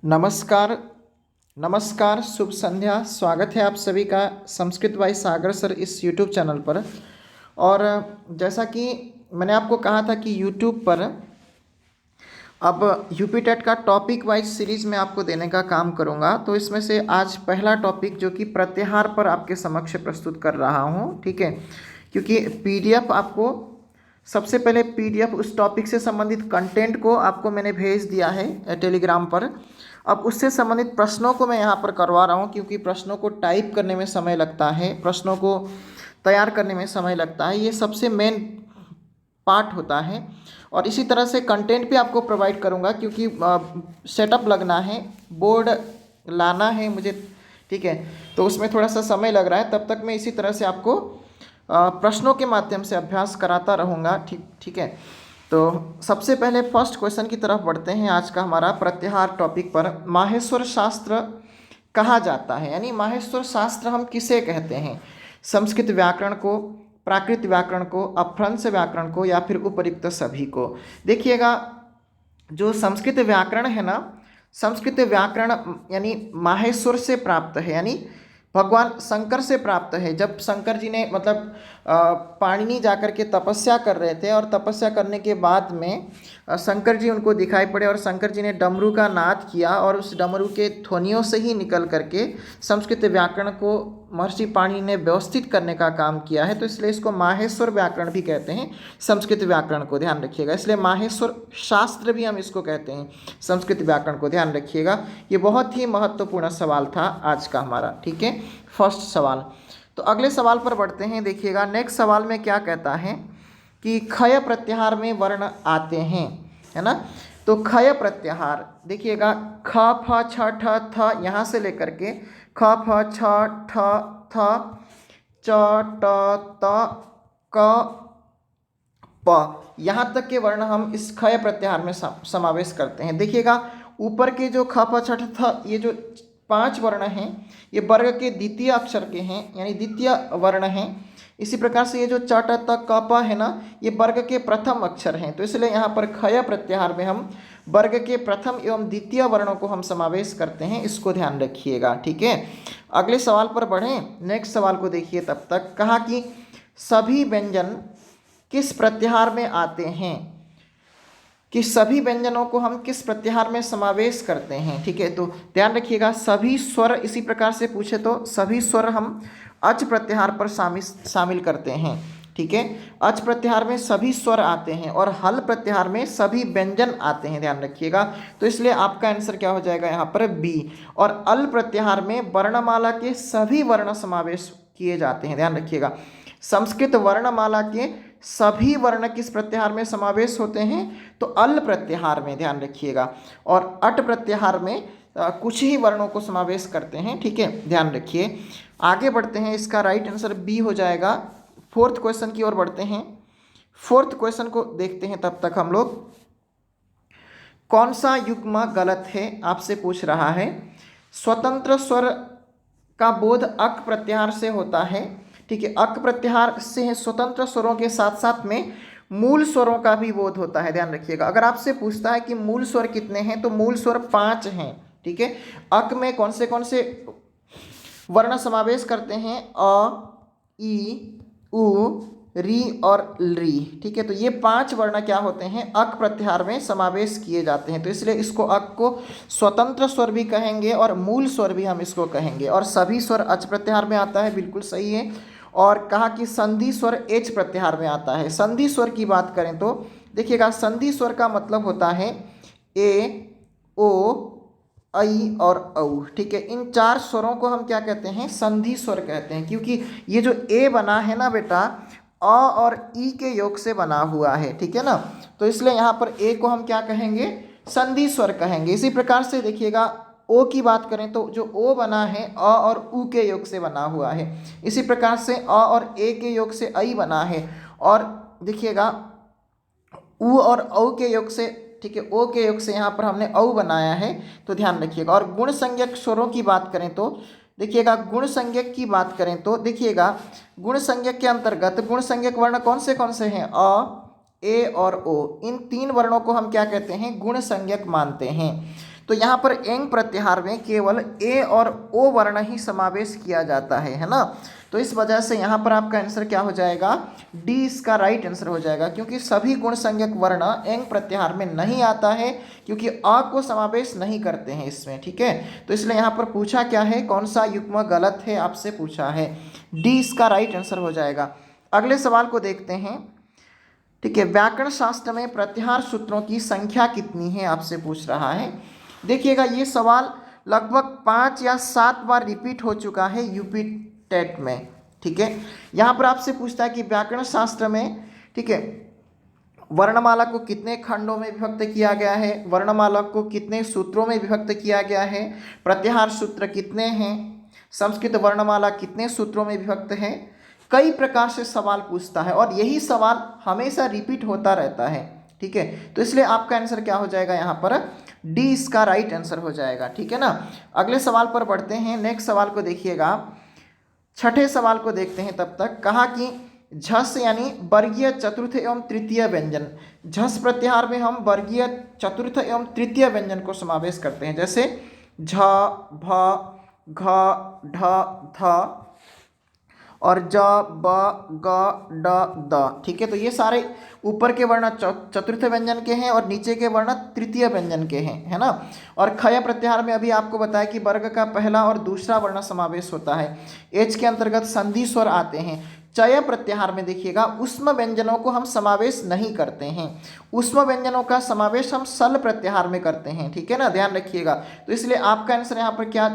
नमस्कार। नमस्कार, शुभ संध्या। स्वागत है आप सभी का संस्कृत बाई सागर सर इस यूट्यूब चैनल पर। और जैसा कि मैंने आपको कहा था कि यूट्यूब पर अब यूपी टेट का टॉपिक वाइज सीरीज में आपको देने का काम करूंगा। तो इसमें से आज पहला टॉपिक जो कि प्रत्याहार पर आपके समक्ष प्रस्तुत कर रहा हूं, ठीक है। क्योंकि पीडीएफ आपको सबसे पहले पीडीएफ उस टॉपिक से संबंधित कंटेंट को आपको मैंने भेज दिया है टेलीग्राम पर। अब उससे संबंधित प्रश्नों को मैं यहाँ पर करवा रहा हूँ, क्योंकि प्रश्नों को टाइप करने में समय लगता है, प्रश्नों को तैयार करने में समय लगता है, ये सबसे मेन पार्ट होता है। और इसी तरह से कंटेंट भी आपको प्रोवाइड करूँगा, क्योंकि सेटअप लगना है, बोर्ड लाना है मुझे, ठीक है। तो उसमें थोड़ा सा समय लग रहा है, तब तक मैं इसी तरह से आपको प्रश्नों के माध्यम से अभ्यास कराता रहूँगा, ठीक है। तो सबसे पहले फर्स्ट क्वेश्चन की तरफ बढ़ते हैं। आज का हमारा प्रत्याहार टॉपिक पर माहेश्वर शास्त्र कहा जाता है, यानी माहेश्वर शास्त्र हम किसे कहते हैं? संस्कृत व्याकरण को, प्राकृत व्याकरण को, अपभ्रंश व्याकरण को, या फिर उपयुक्त सभी को? देखिएगा, जो संस्कृत व्याकरण है ना, संस्कृत व्याकरण यानी माहेश्वर से प्राप्त है, यानी भगवान शंकर से प्राप्त है। जब शंकर जी ने मतलब पाणिनि जाकर के तपस्या कर रहे थे, और तपस्या करने के बाद में शंकर जी उनको दिखाई पड़े, और शंकर जी ने डमरू का नाद किया, और उस डमरू के ध्वनियों से ही निकल करके संस्कृत व्याकरण को महर्षि पाणिनि ने व्यवस्थित करने का काम किया है। तो इसलिए इसको माहेश्वर व्याकरण भी कहते हैं, संस्कृत व्याकरण को, ध्यान रखिएगा। इसलिए माहेश्वर शास्त्र भी हम इसको कहते हैं, संस्कृत व्याकरण को, ध्यान रखिएगा। ये बहुत ही महत्वपूर्ण सवाल था आज का हमारा, ठीक है, फर्स्ट सवाल। तो अगले सवाल पर बढ़ते हैं। देखिएगा, नेक्स्ट सवाल में क्या कहता है कि क्षय प्रत्याहार में वर्ण आते हैं, है ना। तो क्षय प्रत्याहार देखिएगा, ख फ छ ठ थ यहाँ से लेकर के ख फ छ ठ थ च ट त क प, यहाँ तक के वर्ण हम इस क्षय प्रत्याहार में समावेश करते हैं। देखिएगा, ऊपर के जो ख फ छ ठ थ, ये जो 5 वर्ण हैं, ये वर्ग के द्वितीय अक्षर के हैं, यानी द्वितीय वर्ण हैं। इसी प्रकार से ये जो च ट त क प है ना, ये वर्ग के प्रथम अक्षर हैं। तो इसलिए यहाँ पर क्षय प्रत्याहार में हम वर्ग के प्रथम एवं द्वितीय वर्णों को हम समावेश करते हैं, इसको ध्यान रखिएगा, ठीक है। अगले सवाल पर बढ़ें, नेक्स्ट सवाल को देखिए। तब तक कहा कि सभी व्यंजन किस प्रत्याहार में आते हैं, कि सभी व्यंजनों को हम किस प्रत्याहार में समावेश करते हैं, ठीक है। तो ध्यान रखिएगा, सभी स्वर, इसी प्रकार से पूछे तो सभी स्वर हम अच प्रत्याहार पर शामिल करते हैं, ठीक है। अच प्रत्याहार में सभी स्वर आते हैं, और हल प्रत्याहार में सभी व्यंजन आते हैं, ध्यान रखिएगा। तो इसलिए आपका आंसर क्या हो जाएगा यहाँ पर? बी। और अल प्रत्याहार में वर्णमाला के सभी वर्ण समावेश किए जाते हैं, ध्यान रखिएगा। संस्कृत वर्णमाला के सभी वर्ण किस प्रत्याहार में समावेश होते हैं? तो अल प्रत्याहार में, ध्यान रखिएगा। और अट प्रत्याहार में कुछ ही वर्णों को समावेश करते हैं, ठीक है, ध्यान रखिए। आगे बढ़ते हैं, इसका राइट आंसर बी हो जाएगा। फोर्थ क्वेश्चन की ओर बढ़ते हैं। फोर्थ क्वेश्चन को देखते हैं। तब तक हम लोग, कौन सा युग्म गलत है आपसे पूछ रहा है। स्वतंत्र स्वर का बोध अक प्रत्याहार से होता है, ठीक है। अक प्रत्याहार से स्वतंत्र स्वरों के साथ साथ में मूल स्वरों का भी बोध होता है, ध्यान रखिएगा। अगर आपसे पूछता है कि मूल स्वर कितने हैं, तो मूल स्वर 5 हैं, ठीक है। अक में कौन से वर्ण समावेश करते हैं? अ, ई, उ, री और री, ठीक है। तो ये 5 वर्ण क्या होते हैं? अक प्रत्याहार में समावेश किए जाते हैं। तो इसलिए इसको अक को स्वतंत्र स्वर भी कहेंगे और मूल स्वर भी हम इसको कहेंगे। और सभी स्वर अच प्रत्याहार में आता है, बिल्कुल सही है। और कहा कि संधि स्वर एच प्रत्याहार में आता है। संधि स्वर की बात करें तो देखिएगा, संधि स्वर का मतलब होता है ए, ओ, ऐ और औ, ठीक है। इन 4 स्वरों को हम क्या कहते हैं? संधि स्वर कहते हैं, क्योंकि ये जो ए बना है ना बेटा, अ और ई के योग से बना हुआ है, ठीक है ना। तो इसलिए यहाँ पर ए को हम क्या कहेंगे? संधि स्वर कहेंगे। इसी प्रकार से देखिएगा, ओ की बात करें तो जो ओ बना है अ और उ के योग से बना हुआ है। इसी प्रकार से अ और ए के योग से ऐ बना है। और देखिएगा, उ और औ के योग से, ठीक है, ओ के योग से यहाँ पर हमने औ बनाया है, तो ध्यान रखिएगा। और गुण संज्ञक स्वरों की बात करें तो देखिएगा, गुण संज्ञक की बात करें तो देखिएगा, गुण संज्ञक के अंतर्गत गुण संज्ञक वर्ण कौन से हैं? अ, ए और ओ। इन 3 वर्णों को हम क्या कहते हैं? गुण संज्ञक मानते हैं। तो यहाँ पर एंग प्रत्याहार में केवल ए और ओ वर्ण ही समावेश किया जाता है ना। तो इस वजह से यहाँ पर आपका आंसर क्या हो जाएगा, डी इसका राइट आंसर हो जाएगा, क्योंकि सभी गुण संज्ञक वर्ण एंग प्रत्याहार में नहीं आता है, क्योंकि अ को समावेश नहीं करते हैं इसमें। ठीक है, तो इसलिए यहाँ पर पूछा क्या है, कौन सा युग्म गलत है आपसे पूछा है, डी इसका राइट आंसर हो जाएगा। अगले सवाल को देखते हैं। ठीक है, व्याकरण शास्त्र में प्रत्याहार सूत्रों की संख्या कितनी है आपसे पूछ रहा है। देखिएगा, ये सवाल लगभग 5 या 7 बार रिपीट हो चुका है यूपी टेट में। ठीक है, यहाँ पर आपसे पूछता है कि व्याकरण शास्त्र में, ठीक है, वर्णमाला को कितने खंडों में विभक्त किया गया है, वर्णमाला को कितने सूत्रों में विभक्त किया गया है, प्रत्याहार सूत्र कितने हैं, संस्कृत वर्णमाला कितने सूत्रों में विभक्त है, कई प्रकार से सवाल पूछता है और यही सवाल हमेशा रिपीट होता रहता है। ठीक है, तो इसलिए आपका आंसर क्या हो जाएगा, यहाँ पर डी इसका राइट आंसर हो जाएगा। ठीक है ना, अगले सवाल पर बढ़ते हैं। नेक्स्ट सवाल को देखिएगा, छठे सवाल को देखते हैं। तब तक कहा कि झस यानी वर्गीय चतुर्थ एवं तृतीय व्यंजन, झस प्रत्याहार में हम वर्गीय चतुर्थ एवं तृतीय व्यंजन को समावेश करते हैं, जैसे झ, भ, घ, ढ, ध और ज, ब, ग, ड, द। ठीक है, तो ये सारे ऊपर के वर्ण चतुर्थ व्यंजन के हैं और नीचे के वर्ण तृतीय व्यंजन के हैं, है ना। और खय प्रत्याहार में अभी आपको बताया कि वर्ग का पहला और दूसरा वर्ण समावेश होता है। एच के अंतर्गत संधि स्वर आते हैं। चय प्रत्याहार में देखिएगा, ऊष्म व्यंजनों को हम समावेश नहीं करते हैं, ऊष्म व्यंजनों का समावेश हम सल प्रत्याहार में करते हैं। ठीक है ना, ध्यान रखिएगा। तो इसलिए आपका आंसर यहाँ पर क्या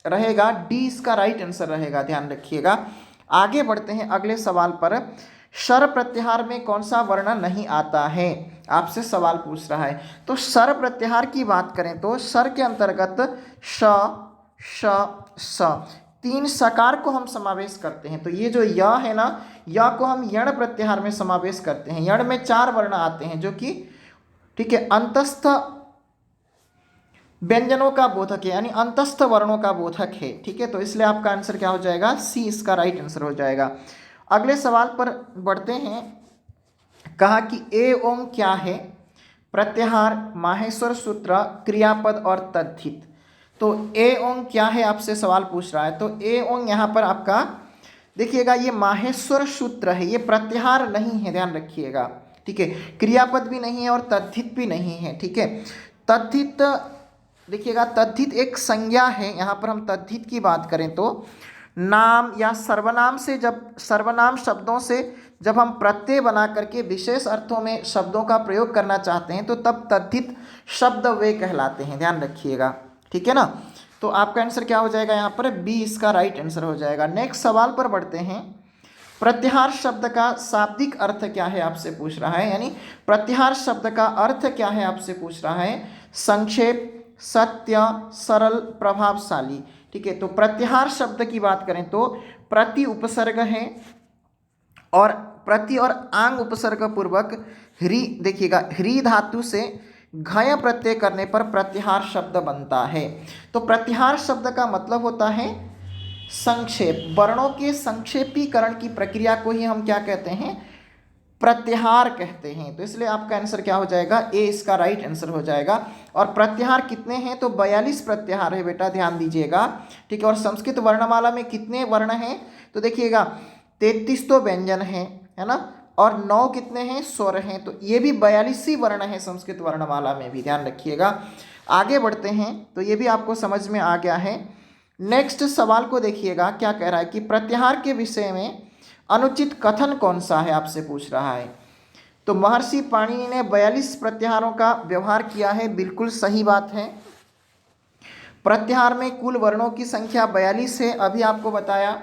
रहेगा, डी इसका राइट आंसर रहेगा, ध्यान रखिएगा। आगे बढ़ते हैं अगले सवाल पर। शर प्रत्याहार में कौन सा वर्ण नहीं आता है, आपसे सवाल पूछ रहा है। तो शर प्रत्याहार की बात करें तो शर के अंतर्गत श, श, स, 3 सकार को हम समावेश करते हैं। तो ये जो य है ना, य को हम यण प्रत्याहार में समावेश करते हैं। यण में 4 वर्ण आते हैं जो कि, ठीक है, अंतस्थ व्यंजनों का बोधक है, यानी अंतस्थ वर्णों का बोधक है। ठीक है, तो इसलिए आपका आंसर क्या हो जाएगा, सी इसका राइट आंसर हो जाएगा। अगले सवाल पर बढ़ते हैं। कहा कि ए ओम क्या है, प्रत्याहार, माहेश्वर सूत्र, क्रियापद और तद्धित। तो ए ओम क्या है आपसे सवाल पूछ रहा है। तो ए ओम यहाँ पर आपका देखिएगा, ये माहेश्वर सूत्र है, ये प्रत्याहार नहीं है, ध्यान रखिएगा। ठीक है, क्रियापद भी नहीं है और तद्धित भी नहीं है। ठीक है, तद्धित देखिएगा, तद्धित एक संज्ञा है। यहाँ पर हम तद्धित की बात करें तो नाम या सर्वनाम से, जब सर्वनाम शब्दों से जब हम प्रत्यय बना करके विशेष अर्थों में शब्दों का प्रयोग करना चाहते हैं तो तब तद्धित शब्द वे कहलाते हैं, ध्यान रखिएगा। ठीक है ना, तो आपका आंसर क्या हो जाएगा, यहाँ पर बी इसका राइट आंसर हो जाएगा। नेक्स्ट सवाल पर बढ़ते हैं। प्रत्याहार शब्द का शाब्दिक अर्थ क्या है आपसे पूछ रहा है, यानी प्रत्याहार शब्द का अर्थ क्या है आपसे पूछ रहा है। संक्षेप, सत्य, सरल, प्रभावशाली। ठीक है, तो प्रत्याहार शब्द की बात करें तो प्रति उपसर्ग है और प्रति और आंग उपसर्ग पूर्वक ह्री, देखिएगा ह्री धातु से घय प्रत्यय करने पर प्रत्याहार शब्द बनता है। तो प्रत्याहार शब्द का मतलब होता है संक्षेप, वर्णों के संक्षेपीकरण की प्रक्रिया को ही हम क्या कहते हैं, प्रत्याहार कहते हैं। तो इसलिए आपका आंसर क्या हो जाएगा, ए इसका राइट आंसर हो जाएगा। और प्रत्याहार कितने हैं, तो 42 प्रत्याहार है बेटा, ध्यान दीजिएगा। ठीक है, और संस्कृत वर्णमाला में कितने वर्ण हैं, तो देखिएगा 33 तो व्यंजन है ना, और 9 कितने हैं, स्वर हैं। तो ये भी 42 ही वर्ण हैं संस्कृत वर्णमाला में भी, ध्यान रखिएगा। आगे बढ़ते हैं, तो ये भी आपको समझ में आ गया है। नेक्स्ट सवाल को देखिएगा, क्या कह रहा है कि प्रत्याहार के विषय में अनुचित कथन कौन सा है आपसे पूछ रहा है। तो महर्षि पाणिनि ने 42 प्रत्याहारों का व्यवहार किया है, बिल्कुल सही बात है। प्रत्याहार में कुल वर्णों की संख्या 42 है, अभी आपको बताया।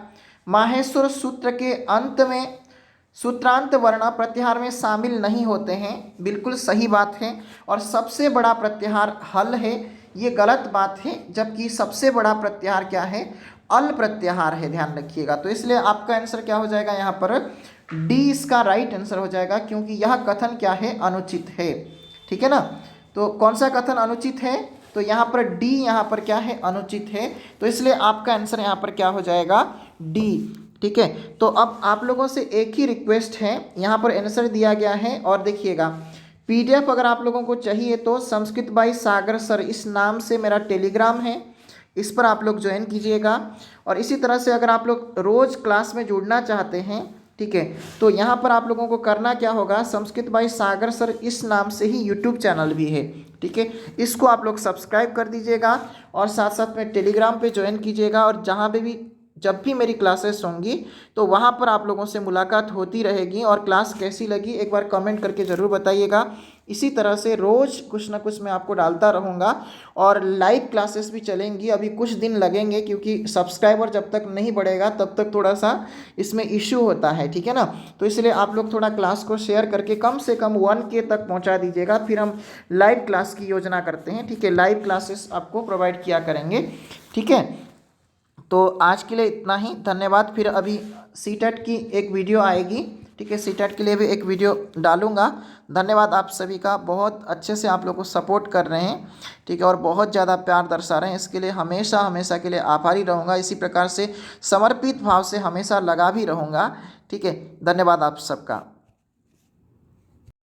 माहेश्वर सूत्र के अंत में सूत्रांत वर्ण प्रत्याहार में शामिल नहीं होते हैं, बिल्कुल सही बात है। और सबसे बड़ा प्रत्याहार हल है, ये गलत बात है, जबकि सबसे बड़ा प्रत्याहार क्या है, अल प्रत्याहार है, ध्यान रखिएगा। तो इसलिए आपका आंसर क्या हो जाएगा, यहाँ पर डी इसका राइट आंसर हो जाएगा, क्योंकि यह कथन क्या है, अनुचित है। ठीक है ना, तो कौन सा कथन अनुचित है, तो यहाँ पर डी, यहाँ पर क्या है, अनुचित है। तो इसलिए आपका आंसर यहाँ पर क्या हो जाएगा, डी। ठीक है, तो अब आप लोगों से एक ही रिक्वेस्ट है, यहाँ पर आंसर दिया गया है और देखिएगा PDF अगर आप लोगों को चाहिए तो संस्कृत बाई सागर सर इस नाम से मेरा टेलीग्राम है, इस पर आप लोग ज्वाइन कीजिएगा। और इसी तरह से अगर आप लोग रोज़ क्लास में जुड़ना चाहते हैं, ठीक है, तो यहाँ पर आप लोगों को करना क्या होगा, संस्कृत बाई सागर सर इस नाम से ही यूट्यूब चैनल भी है, ठीक है, इसको आप लोग सब्सक्राइब कर दीजिएगा और साथ साथ में टेलीग्राम पे ज्वाइन कीजिएगा। और जहाँ पे भी जब भी मेरी क्लासेस होंगी तो वहाँ पर आप लोगों से मुलाकात होती रहेगी। और क्लास कैसी लगी एक बार कमेंट करके ज़रूर बताइएगा। इसी तरह से रोज़ कुछ ना कुछ मैं आपको डालता रहूँगा और लाइव क्लासेस भी चलेंगी। अभी कुछ दिन लगेंगे क्योंकि सब्सक्राइबर जब तक नहीं बढ़ेगा तब तक थोड़ा सा इसमें इश्यू होता है, ठीक है ना। तो इसलिए आप लोग थोड़ा क्लास को शेयर करके कम से कम 1K तक पहुँचा दीजिएगा, फिर हम लाइव क्लास की योजना करते हैं, ठीक है, लाइव क्लासेस आपको प्रोवाइड किया करेंगे, ठीक है। तो आज के लिए इतना ही, धन्यवाद। फिर अभी सीटेट की एक वीडियो आएगी, ठीक है, सीटेट के लिए भी एक वीडियो डालूंगा। धन्यवाद आप सभी का, बहुत अच्छे से आप लोग को सपोर्ट कर रहे हैं, ठीक है, और बहुत ज़्यादा प्यार दर्शा रहे हैं, इसके लिए हमेशा हमेशा के लिए आभारी रहूँगा। इसी प्रकार से समर्पित भाव से हमेशा लगा भी रहूँगा, ठीक है। धन्यवाद आप सबका।